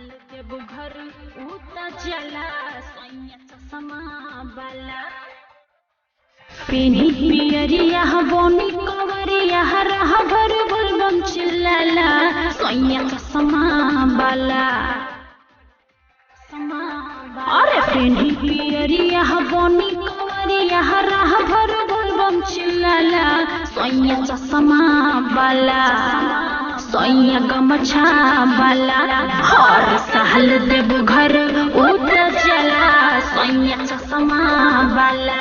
साल देव घर उता जला सोनिया चश्मा वाला पेनी पियरिया बोनी कवरिया रह भर बम चिल्लाला सोनिया चश्मा वाला अरे पेनी पियरिया बोनी कवरिया रह भर बम चिल्लाला सोनिया चश्मा वाला सोनिया गमछा वाला हर साल देव घर उता जला सोनिया चश्मा वाला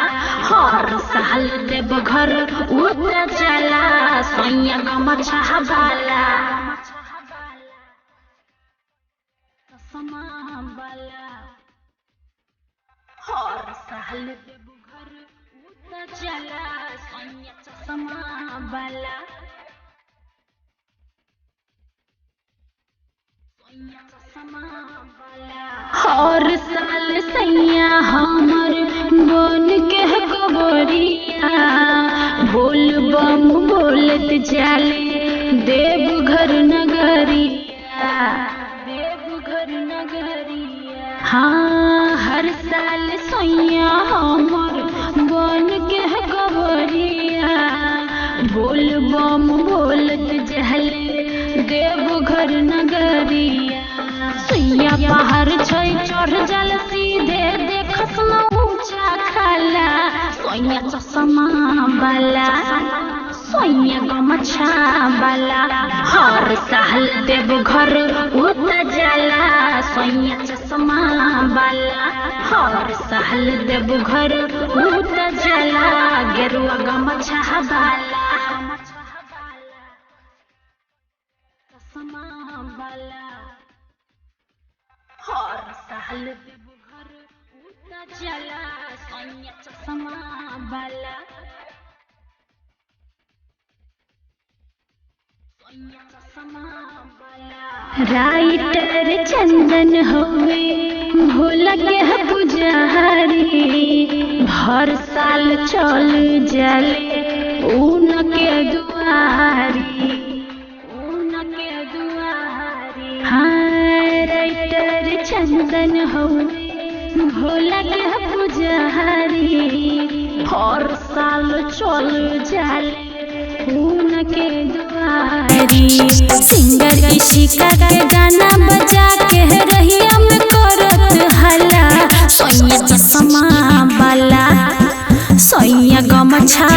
हर साल देव घर उता जला सोनिया गमछा वाला चश्मा वाला हर साल देव घर उता जला सोनिया चश्मा वाला हर साल सैया हमर बन के कबरिया बोल बम बोलत जाले देवघर नगरिया हाँ हर साल सैया हमर बन के कबरिया बोल बम बोलत जाले देवघर नगरिया सुइया पहाड़ छै चढ़ जल सीधे देखस न ऊंचा खाला सोनिया चश्मा वाला सोनिया गमछा वाला हर साल देव घर उता जला सोनिया चश्मा वाला हर साल देव घर उता जला गेरुआ गमछा वाला चश्मा वाला हर साल देव घर उता जला सोनिया चश्मा वाला राइटर चंदन होवे भोला के पुजारी हर साल चल जले उनके दुआरी हाँ राइटर चंदन होवे भोला के पुजारी हर साल चल जाले उनके दुआरी सिंगर इशिका के गाना बजा के रहिया में करत हल्ला सोनिया चश्मा वाला सोनिया गमछा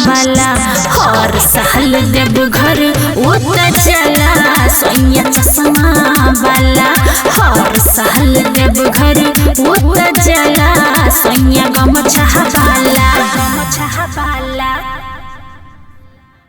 वाला हर साल देव घर उता जला सोनिया चश्मा वाला हर साल देव घर उता जला सोनिया गमछा वाला